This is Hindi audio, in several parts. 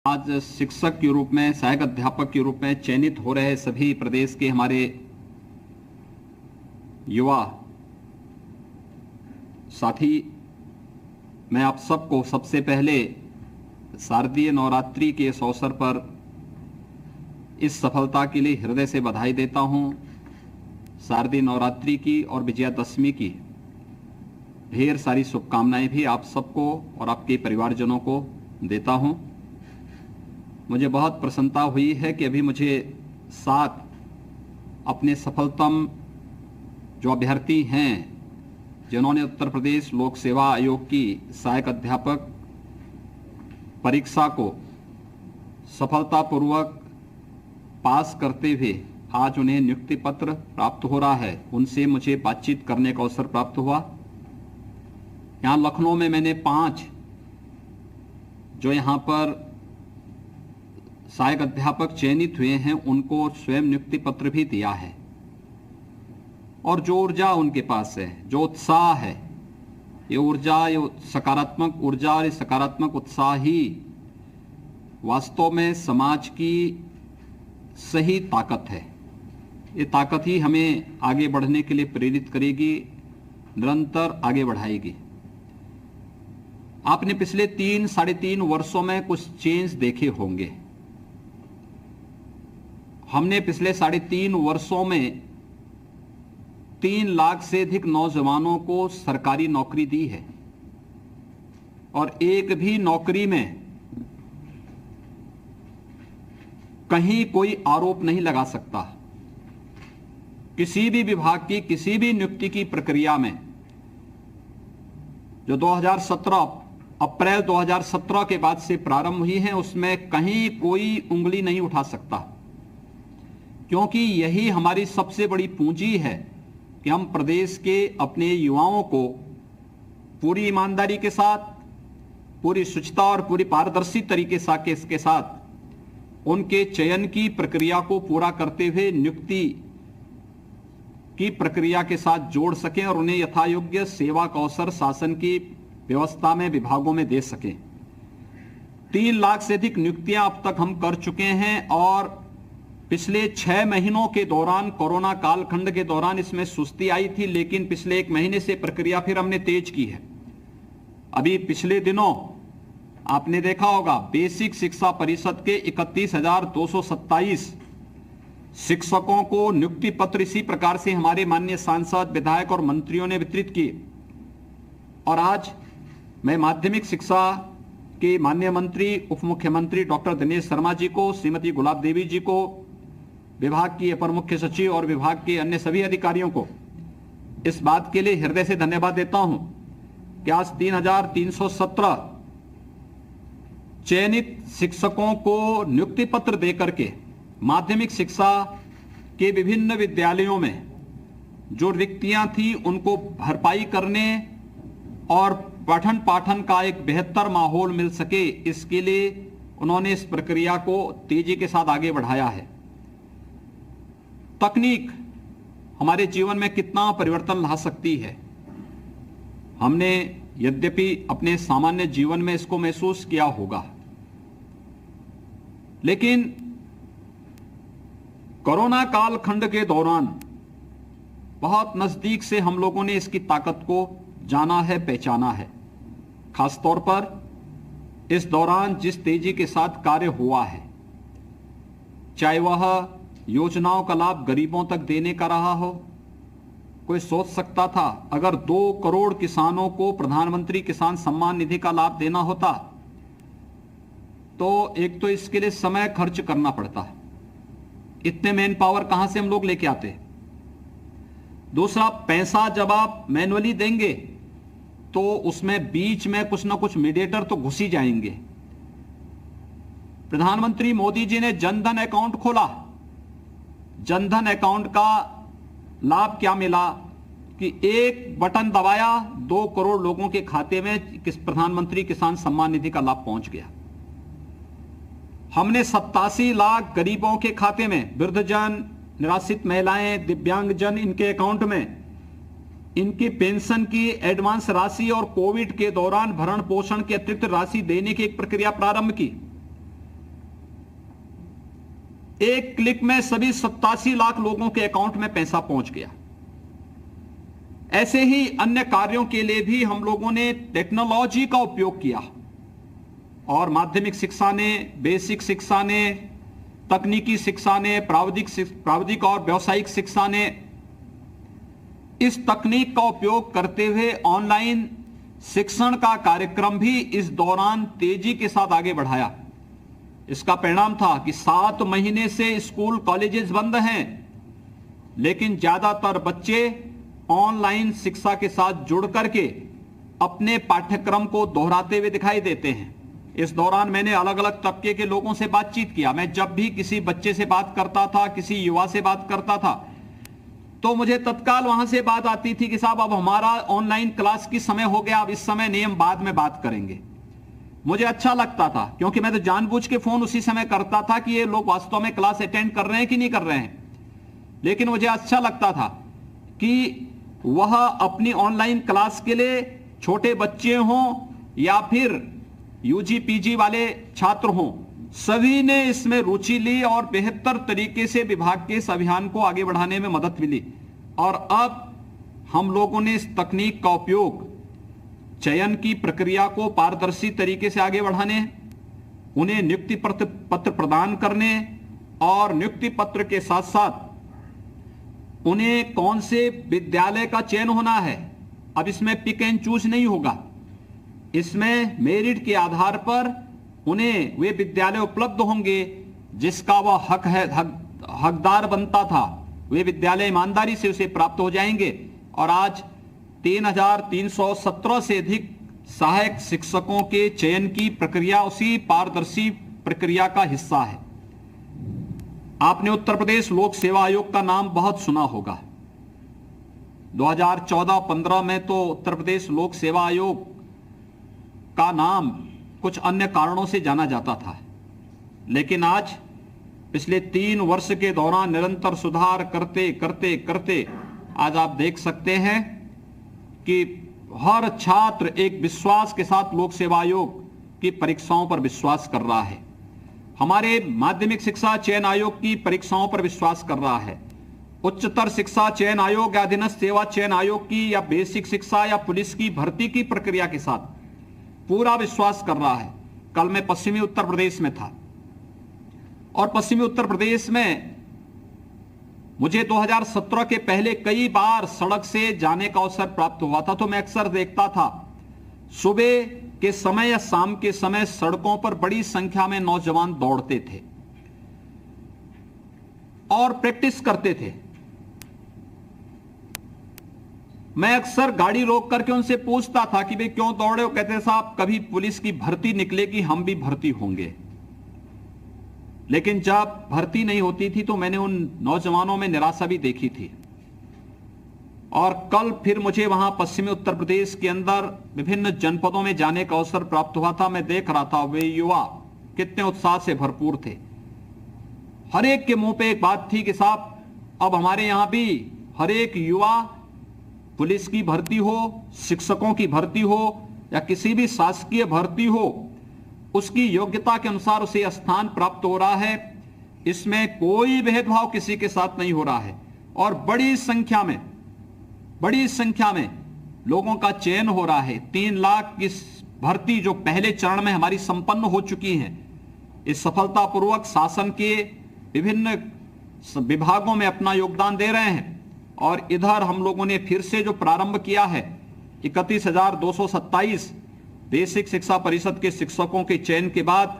आज शिक्षक के रूप में, सहायक अध्यापक के रूप में चयनित हो रहे सभी प्रदेश के हमारे युवा साथी, मैं आप सबको सबसे पहले शारदीय नवरात्रि के इस अवसर पर इस सफलता के लिए हृदय से बधाई देता हूं। शारदीय नवरात्रि की और विजयादशमी की ढेर सारी शुभकामनाएं भी आप सबको और आपके परिवारजनों को देता हूं। मुझे बहुत प्रसन्नता हुई है कि अभी मुझे 7 अपने सफलतम जो अभ्यर्थी हैं जिन्होंने उत्तर प्रदेश लोक सेवा आयोग की सहायक अध्यापक परीक्षा को सफलतापूर्वक पास करते हुए आज उन्हें नियुक्ति पत्र प्राप्त हो रहा है, उनसे मुझे बातचीत करने का अवसर प्राप्त हुआ। यहाँ लखनऊ में मैंने 5 जो यहाँ पर सहायक अध्यापक चयनित हुए हैं उनको स्वयं नियुक्ति पत्र भी दिया है। और जो ऊर्जा उनके पास है, जो उत्साह है, ये ऊर्जा, ये सकारात्मक ऊर्जा और ये सकारात्मक उत्साह ही वास्तव में समाज की सही ताकत है। ये ताकत ही हमें आगे बढ़ने के लिए प्रेरित करेगी, निरंतर आगे बढ़ाएगी। आपने पिछले 3-3.5 वर्षों में कुछ चेंज देखे होंगे। हमने पिछले 3.5 वर्षों में 3 लाख से अधिक नौजवानों को सरकारी नौकरी दी है और एक भी नौकरी में कहीं कोई आरोप नहीं लगा सकता। किसी भी विभाग की किसी भी नियुक्ति की प्रक्रिया में जो 2017 अप्रैल 2017 के बाद से प्रारंभ हुई है उसमें कहीं कोई उंगली नहीं उठा सकता, क्योंकि यही हमारी सबसे बड़ी पूंजी है कि हम प्रदेश के अपने युवाओं को पूरी ईमानदारी के साथ, पूरी शुचिता और पूरी पारदर्शी तरीके के साथ उनके चयन की प्रक्रिया को पूरा करते हुए नियुक्ति की प्रक्रिया के साथ जोड़ सकें और उन्हें यथायोग्य सेवा का अवसर शासन की व्यवस्था में, विभागों में दे सकें। 3 लाख से अधिक नियुक्तियां अब तक हम कर चुके हैं और पिछले 6 महीनों के दौरान, कोरोना कालखंड के दौरान इसमें सुस्ती आई थी, लेकिन पिछले 1 महीने से प्रक्रिया फिर हमने तेज की है। अभी पिछले दिनों आपने देखा होगा बेसिक शिक्षा परिषद के 31,227 शिक्षकों को नियुक्ति पत्र इसी प्रकार से हमारे माननीय सांसद, विधायक और मंत्रियों ने वितरित किए। और आज मैं माध्यमिक शिक्षा के माननीय मंत्री, उप मुख्यमंत्री डॉक्टर दिनेश शर्मा जी को, श्रीमती गुलाब देवी जी को, विभाग की अपर मुख्य सचिव और विभाग के अन्य सभी अधिकारियों को इस बात के लिए हृदय से धन्यवाद देता हूं कि आज 3,317 चयनित शिक्षकों को नियुक्ति पत्र देकर के माध्यमिक शिक्षा के विभिन्न विद्यालयों में जो रिक्तियां थी उनको भरपाई करने और पठन पाठन का एक बेहतर माहौल मिल सके, इसके लिए उन्होंने इस प्रक्रिया को तेजी के साथ आगे बढ़ाया है। तकनीक हमारे जीवन में कितना परिवर्तन ला सकती है, हमने यद्यपि अपने सामान्य जीवन में इसको महसूस किया होगा, लेकिन कोरोना कालखंड के दौरान बहुत नजदीक से हम लोगों ने इसकी ताकत को जाना है, पहचाना है। खासतौर पर इस दौरान जिस तेजी के साथ कार्य हुआ है, चाहे वह योजनाओं का लाभ गरीबों तक देने का रहा हो। कोई सोच सकता था अगर 2 करोड़ किसानों को प्रधानमंत्री किसान सम्मान निधि का लाभ देना होता तो एक तो इसके लिए समय खर्च करना पड़ता है, इतने मैन पावर कहां से हम लोग लेके आते। दूसरा, पैसा जब आप मैनुअली देंगे तो उसमें बीच में कुछ ना कुछ मीडिएटर तो घुस ही जाएंगे। प्रधानमंत्री मोदी जी ने जनधन अकाउंट खोला। जनधन अकाउंट का लाभ क्या मिला कि एक बटन दबाया, 2 करोड़ लोगों के खाते में प्रधानमंत्री किसान सम्मान निधि का लाभ पहुंच गया। हमने 87 लाख गरीबों के खाते में, वृद्धजन, निराश्रित महिलाएं, दिव्यांगजन, इनके अकाउंट में इनकी पेंशन की एडवांस राशि और कोविड के दौरान भरण पोषण की अतिरिक्त राशि देने की एक प्रक्रिया प्रारंभ की। एक क्लिक में सभी 87 लाख लोगों के अकाउंट में पैसा पहुंच गया। ऐसे ही अन्य कार्यों के लिए भी हम लोगों ने टेक्नोलॉजी का उपयोग किया और माध्यमिक शिक्षा ने, बेसिक शिक्षा ने, तकनीकी शिक्षा ने, प्राविधिक और व्यावसायिक शिक्षा ने इस तकनीक का उपयोग करते हुए ऑनलाइन शिक्षण का कार्यक्रम भी इस दौरान तेजी के साथ आगे बढ़ाया। इसका परिणाम था कि 7 महीने से स्कूल कॉलेजेस बंद हैं, लेकिन ज्यादातर बच्चे ऑनलाइन शिक्षा के साथ जुड़ करके अपने पाठ्यक्रम को दोहराते हुए दिखाई देते हैं। इस दौरान मैंने अलग अलग तबके के लोगों से बातचीत किया। मैं जब भी किसी बच्चे से बात करता था, किसी युवा से बात करता था, तो मुझे तत्काल वहां से बात आती थी कि साहब अब हमारा ऑनलाइन क्लास की समय हो गया, अब इस समय नहीं, हम बाद में बात करेंगे। मुझे अच्छा लगता था क्योंकि मैं तो जानबूझ के फोन उसी समय करता था कि ये लोग वास्तव में क्लास अटेंड कर रहे हैं कि नहीं कर रहे हैं। लेकिन मुझे अच्छा लगता था कि वह अपनी ऑनलाइन क्लास के लिए छोटे बच्चे हों या फिर यूजी पीजी वाले छात्र हों, सभी ने इसमें रुचि ली और बेहतर तरीके से विभाग के इस अभियान को आगे बढ़ाने में मदद मिली। और अब हम लोगों ने इस तकनीक का उपयोग चयन की प्रक्रिया को पारदर्शी तरीके से आगे बढ़ाने, उन्हें नियुक्ति पत्र प्रदान करने और नियुक्ति पत्र के साथ साथ उन्हें कौन से विद्यालय का चयन होना है, अब इसमें पिक एंड चूज नहीं होगा। इसमें मेरिट के आधार पर उन्हें वे विद्यालय उपलब्ध होंगे जिसका वह हकदार बनता था। वे विद्यालय ईमानदारी से उसे प्राप्त हो जाएंगे। और आज 3,317 से अधिक सहायक शिक्षकों के चयन की प्रक्रिया उसी पारदर्शी प्रक्रिया का हिस्सा है। आपने उत्तर प्रदेश लोक सेवा आयोग का नाम बहुत सुना होगा। 2014-15 में तो उत्तर प्रदेश लोक सेवा आयोग का नाम कुछ अन्य कारणों से जाना जाता था, लेकिन आज पिछले 3 वर्ष के दौरान निरंतर सुधार करते करते करते आज आप देख सकते हैं कि हर छात्र एक विश्वास के साथ लोक सेवा आयोग की परीक्षाओं पर विश्वास कर रहा है। हमारे माध्यमिक शिक्षा चयन आयोग की परीक्षाओं पर विश्वास कर रहा है। उच्चतर शिक्षा चयन आयोग या अधीनस्थ सेवा चयन आयोग की या बेसिक शिक्षा या पुलिस की भर्ती की प्रक्रिया के साथ पूरा विश्वास कर रहा है। कल मैं पश्चिमी उत्तर प्रदेश में था और पश्चिमी उत्तर प्रदेश में मुझे 2017 के पहले कई बार सड़क से जाने का अवसर प्राप्त हुआ था। तो मैं अक्सर देखता था सुबह के समय या शाम के समय सड़कों पर बड़ी संख्या में नौजवान दौड़ते थे और प्रैक्टिस करते थे। मैं अक्सर गाड़ी रोक करके उनसे पूछता था कि भाई क्यों दौड़े हो? कहते साहब कभी पुलिस की भर्ती निकलेगी, हम भी भर्ती होंगे। लेकिन जब भर्ती नहीं होती थी तो मैंने उन नौजवानों में निराशा भी देखी थी। और कल फिर मुझे वहां पश्चिमी उत्तर प्रदेश के अंदर विभिन्न जनपदों में जाने का अवसर प्राप्त हुआ था। मैं देख रहा था वे युवा कितने उत्साह से भरपूर थे। हर एक के मुंह पे एक बात थी कि साहब अब हमारे यहां भी हर एक युवा पुलिस की भर्ती हो, शिक्षकों की भर्ती हो या किसी भी शासकीय भर्ती हो, उसकी योग्यता के अनुसार उसे स्थान प्राप्त हो रहा है। इसमें कोई भेदभाव किसी के साथ नहीं हो रहा है और बड़ी संख्या में लोगों का चयन हो रहा है। 3 लाख की भर्ती जो पहले चरण में हमारी संपन्न हो चुकी है, इस सफलतापूर्वक शासन के विभिन्न विभागों में अपना योगदान दे रहे हैं। और इधर हम लोगों ने फिर से जो प्रारंभ किया है 31,227 बेसिक शिक्षा परिषद के शिक्षकों के चयन के बाद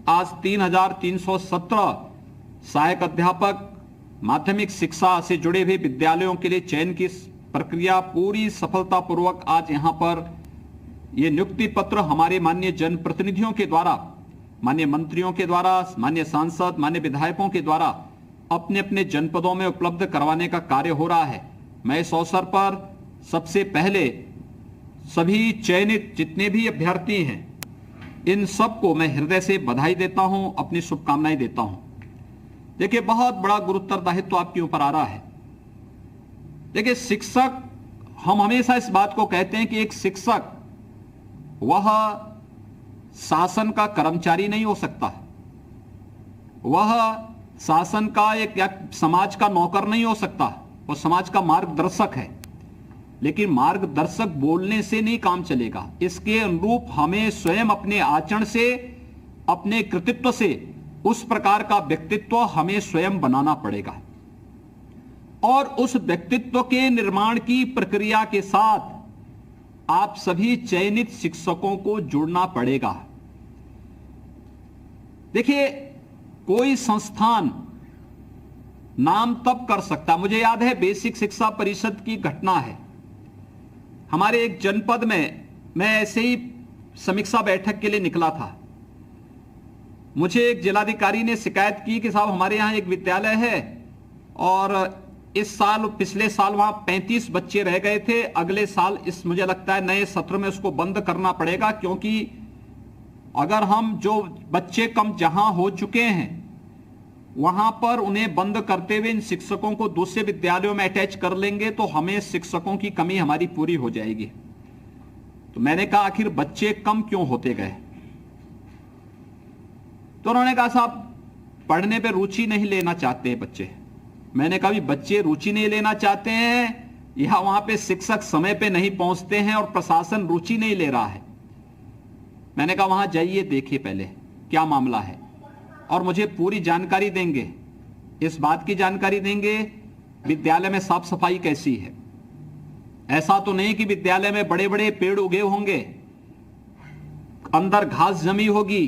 आज 3,317 सहायक अध्यापक माध्यमिक शिक्षा से जुड़े हुए विद्यालयों के लिए चयन की प्रक्रिया पूरी सफलतापूर्वक आज यहां पर ये नियुक्ति पत्र हमारे माननीय जनप्रतिनिधियों के द्वारा, माननीय मंत्रियों के द्वारा, माननीय सांसद, माननीय विधायकों के द्वारा अपने अपने जनपदों में उपलब्ध करवाने का कार्य हो रहा है। मैं इस अवसर पर सबसे पहले सभी चयनित जितने भी अभ्यर्थी हैं इन सबको मैं हृदय से बधाई देता हूं, अपनी शुभकामनाएं देता हूं। देखिए बहुत बड़ा गुरुतर दायित्व आपके ऊपर आ रहा है। देखिए शिक्षक, हम हमेशा इस बात को कहते हैं कि एक शिक्षक वह शासन का कर्मचारी नहीं हो सकता, वह शासन का एक या समाज का नौकर नहीं हो सकता, वो समाज का मार्गदर्शक है। लेकिन मार्गदर्शक बोलने से नहीं काम चलेगा, इसके अनुरूप हमें स्वयं अपने आचरण से, अपने कृतित्व से उस प्रकार का व्यक्तित्व हमें स्वयं बनाना पड़ेगा। और उस व्यक्तित्व के निर्माण की प्रक्रिया के साथ आप सभी चयनित शिक्षकों को जुड़ना पड़ेगा। देखिए, कोई संस्थान नाम तब कर सकता, मुझे याद है बेसिक शिक्षा परिषद की घटना है, हमारे एक जनपद में मैं ऐसे ही समीक्षा बैठक के लिए निकला था। मुझे एक जिलाधिकारी ने शिकायत की कि साहब हमारे यहाँ एक विद्यालय है और इस साल, पिछले साल वहां 35 बच्चे रह गए थे, अगले साल इस मुझे लगता है नए सत्र में उसको बंद करना पड़ेगा, क्योंकि अगर हम जो बच्चे कम जहां हो चुके हैं वहां पर उन्हें बंद करते हुए इन शिक्षकों को दूसरे विद्यालयों में अटैच कर लेंगे तो हमें शिक्षकों की कमी हमारी पूरी हो जाएगी। तो मैंने कहा आखिर बच्चे कम क्यों होते गए? तो उन्होंने कहा साहब पढ़ने पे रुचि नहीं लेना चाहते बच्चे। मैंने कहा भी बच्चे रुचि नहीं लेना चाहते हैं या वहां पे शिक्षक समय पे नहीं पहुंचते हैं और प्रशासन रुचि नहीं ले रहा है? मैंने कहा वहां जाइए, देखिए पहले क्या मामला है और मुझे पूरी जानकारी देंगे, इस बात की जानकारी देंगे विद्यालय में साफ सफाई कैसी है। ऐसा तो नहीं कि विद्यालय में बड़े बड़े पेड़ उगे होंगे, अंदर घास जमी होगी,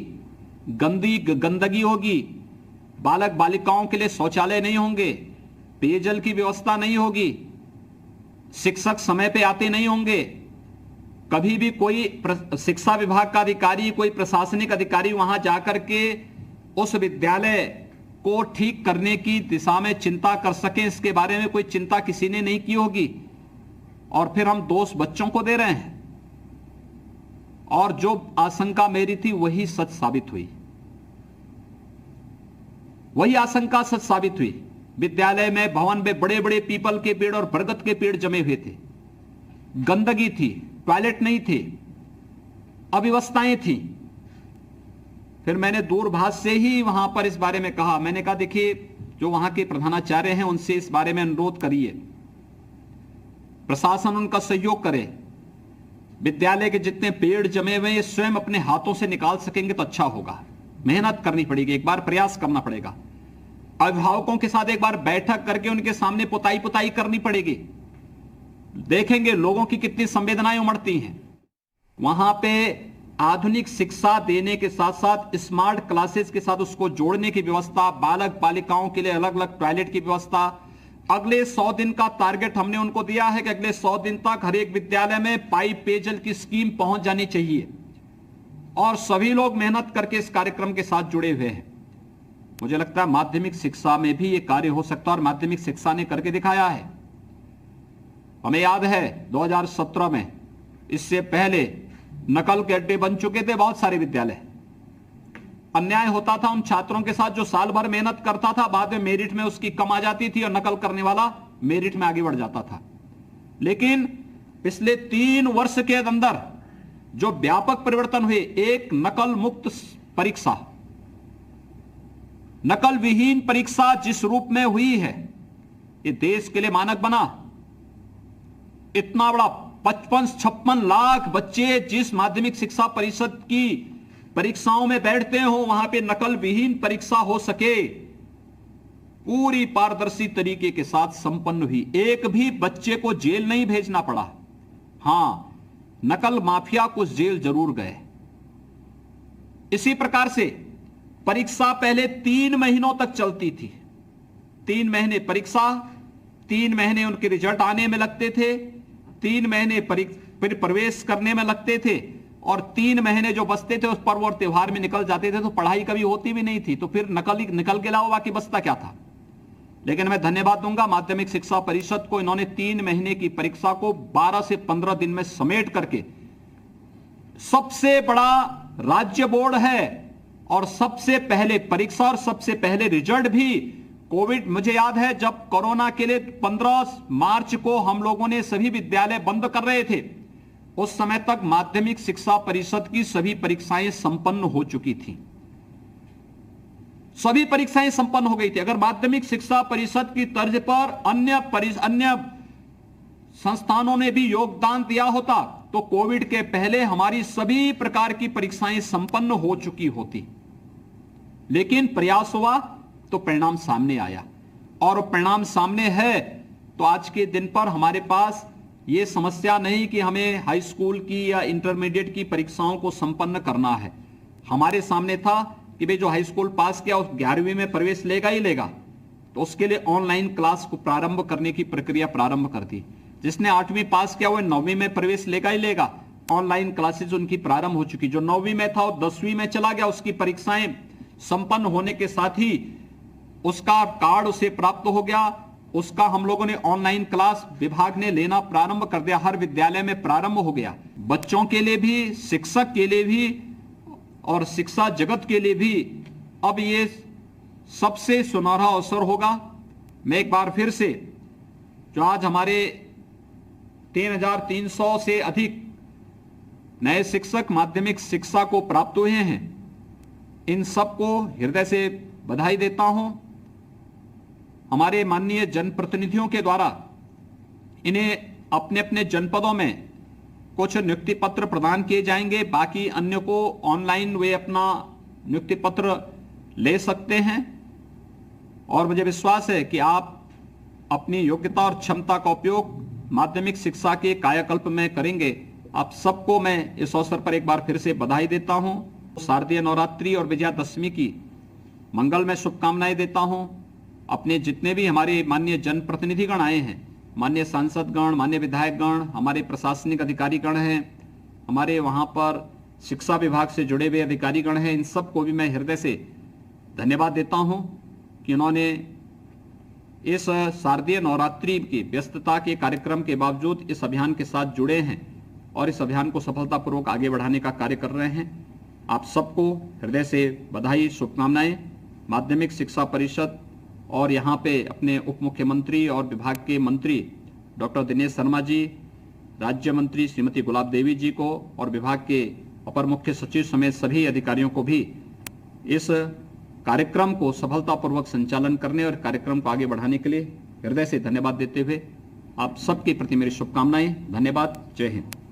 गंदगी होगी, बालक बालिकाओं के लिए शौचालय नहीं होंगे, पेयजल की व्यवस्था नहीं होगी, शिक्षक समय पे आते नहीं होंगे, कभी भी कोई शिक्षा विभाग का अधिकारी, कोई प्रशासनिक अधिकारी वहां जाकर के उस विद्यालय को ठीक करने की दिशा में चिंता कर सके, इसके बारे में कोई चिंता किसी ने नहीं की होगी। और फिर हम दोष बच्चों को दे रहे हैं और जो आशंका मेरी थी वही सच साबित हुई, वही आशंका सच साबित हुई। विद्यालय में भवन में बड़े बड़े पीपल के पेड़ और बरगद के पेड़ जमे हुए थे, गंदगी थी, टॉयलेट नहीं थे, अव्यवस्थाएं थी। फिर मैंने दूरभाष से ही वहां पर इस बारे में कहा, मैंने कहा देखिए जो वहां के प्रधानाचार्य हैं उनसे इस बारे में अनुरोध करिए, प्रशासन उनका सहयोग करे, विद्यालय के जितने पेड़ जमे हुए स्वयं अपने हाथों से निकाल सकेंगे तो अच्छा होगा। मेहनत करनी पड़ेगी, एक बार प्रयास करना पड़ेगा, अभिभावकों के साथ एक बार बैठक करके उनके सामने पुताई करनी पड़ेगी, देखेंगे लोगों की कितनी संवेदनाएं उमड़ती हैं। वहां पे आधुनिक शिक्षा देने के साथ साथ स्मार्ट क्लासेस के साथ उसको जोड़ने की व्यवस्था, बालक बालिकाओं के लिए अलग अलग टॉयलेट की व्यवस्था। अगले 100 दिन का टारगेट हमने उनको दिया है कि अगले 100 दिन तक हर एक विद्यालय में पाइप पेयजल की स्कीम पहुंच जानी चाहिए और सभी लोग मेहनत करके इस कार्यक्रम के साथ जुड़े हुए हैं। मुझे लगता है माध्यमिक शिक्षा में भी यह कार्य हो सकता है और माध्यमिक शिक्षा ने करके दिखाया है। हमें याद है 2017 में, इससे पहले नकल के अड्डे बन चुके थे बहुत सारे विद्यालय। अन्याय होता था उन छात्रों के साथ जो साल भर मेहनत करता था, बाद में मेरिट में उसकी कम आ जाती थी और नकल करने वाला मेरिट में आगे बढ़ जाता था। लेकिन पिछले 3 वर्ष के अंदर जो व्यापक परिवर्तन हुए, एक नकल मुक्त परीक्षा, नकल विहीन परीक्षा जिस रूप में हुई है, ये देश के लिए मानक बना। इतना बड़ा 55-56 लाख बच्चे जिस माध्यमिक शिक्षा परिषद की परीक्षाओं में बैठते हो, वहां पे नकल विहीन परीक्षा हो सके, पूरी पारदर्शी तरीके के साथ संपन्न हुई। एक भी बच्चे को जेल नहीं भेजना पड़ा। हां, नकल माफिया कुछ जेल जरूर गए। इसी प्रकार से परीक्षा पहले 3 महीनों तक चलती थी। 3 महीने परीक्षा, 3 महीने उनके रिजल्ट आने में लगते थे, 3 महीने फिर प्रवेश करने में लगते थे और 3 महीने जो बचते थे उस पर्व और त्योहार में निकल जाते थे, तो पढ़ाई कभी होती भी नहीं थी। तो फिर निकल के अलावा बाकी बचता क्या था। लेकिन मैं धन्यवाद दूंगा माध्यमिक शिक्षा परिषद को, इन्होंने 3 महीने की परीक्षा को 12 से 15 दिन में समेट करके, सबसे बड़ा राज्य बोर्ड है और सबसे पहले परीक्षा और सबसे पहले रिजल्ट भी कोविड, मुझे याद है जब कोरोना के लिए 15 मार्च को हम लोगों ने सभी विद्यालय बंद कर रहे थे, उस समय तक माध्यमिक शिक्षा परिषद की सभी परीक्षाएं संपन्न हो चुकी थी। सभी परीक्षाएं संपन्न हो गई थी। अगर माध्यमिक शिक्षा परिषद की तर्ज पर अन्य संस्थानों ने भी योगदान दिया होता तो कोविड के पहले हमारी सभी प्रकार की परीक्षाएं संपन्न हो चुकी होती। लेकिन प्रयास हुआ तो परिणाम सामने आया, और परिणाम सामने है तो आज के दिन पर हमारे पास यह समस्या नहीं कि हमें हाई स्कूल की या इंटरमीडिएट की परीक्षाओं को संपन्न करना है। हमारे सामने था कि भाई जो हाई स्कूल पास किया उस 11वीं में प्रवेश लेगा ही लेगा, तो उसके लिए ऑनलाइन क्लास को प्रारंभ करने की प्रक्रिया प्रारंभ कर दी। जिसने 8वीं पास किया वो 9वीं में प्रवेश लेगा ही लेगा, ऑनलाइन क्लासेस उनकी प्रारंभ हो चुकी। जो 9वीं में था वो 10वीं में चला गया, उसकी परीक्षाएं संपन्न होने के साथ ही उसका कार्ड उसे प्राप्त हो गया। उसका हम लोगों ने ऑनलाइन क्लास विभाग ने लेना प्रारंभ कर दिया, हर विद्यालय में प्रारंभ हो गया। बच्चों के लिए भी, शिक्षक के लिए भी और शिक्षा जगत के लिए भी अब ये सबसे सुनहरा अवसर होगा। मैं एक बार फिर से जो आज हमारे 3,300 से अधिक नए शिक्षक माध्यमिक शिक्षा को प्राप्त हुए हैं, इन सबको हृदय से बधाई देता हूं। हमारे माननीय जनप्रतिनिधियों के द्वारा इन्हें अपने अपने जनपदों में कुछ नियुक्ति पत्र प्रदान किए जाएंगे, बाकी अन्य को ऑनलाइन वे अपना नियुक्ति पत्र ले सकते हैं। और मुझे विश्वास है कि आप अपनी योग्यता और क्षमता का उपयोग माध्यमिक शिक्षा के कायाकल्प में करेंगे। आप सबको मैं इस अवसर पर एक बार फिर से बधाई देता हूं। शारदीय नवरात्रि और विजयादशमी की मंगलमय शुभकामनाएं देता हूं। अपने जितने भी हमारे माननीय जनप्रतिनिधिगण आए हैं, माननीय सांसदगण, माननीय विधायकगण, हमारे प्रशासनिक अधिकारीगण हैं, हमारे वहां पर शिक्षा विभाग से जुड़े हुए अधिकारीगण हैं, इन सबको भी मैं हृदय से धन्यवाद देता हूं कि उन्होंने इस शारदीय नवरात्रि की व्यस्तता के कार्यक्रम के बावजूद इस अभियान के साथ जुड़े हैं और इस अभियान को सफलतापूर्वक आगे बढ़ाने का कार्य कर रहे हैं। आप सबको हृदय से बधाई, शुभकामनाएं। माध्यमिक शिक्षा परिषद और यहाँ पे अपने उप मुख्यमंत्री और विभाग के मंत्री डॉक्टर दिनेश शर्मा जी, राज्य मंत्री श्रीमती गुलाब देवी जी को और विभाग के अपर मुख्य सचिव समेत सभी अधिकारियों को भी इस कार्यक्रम को सफलतापूर्वक संचालन करने और कार्यक्रम को आगे बढ़ाने के लिए हृदय से धन्यवाद देते हुए आप सबके प्रति मेरी शुभकामनाएं। धन्यवाद। जय हिंद।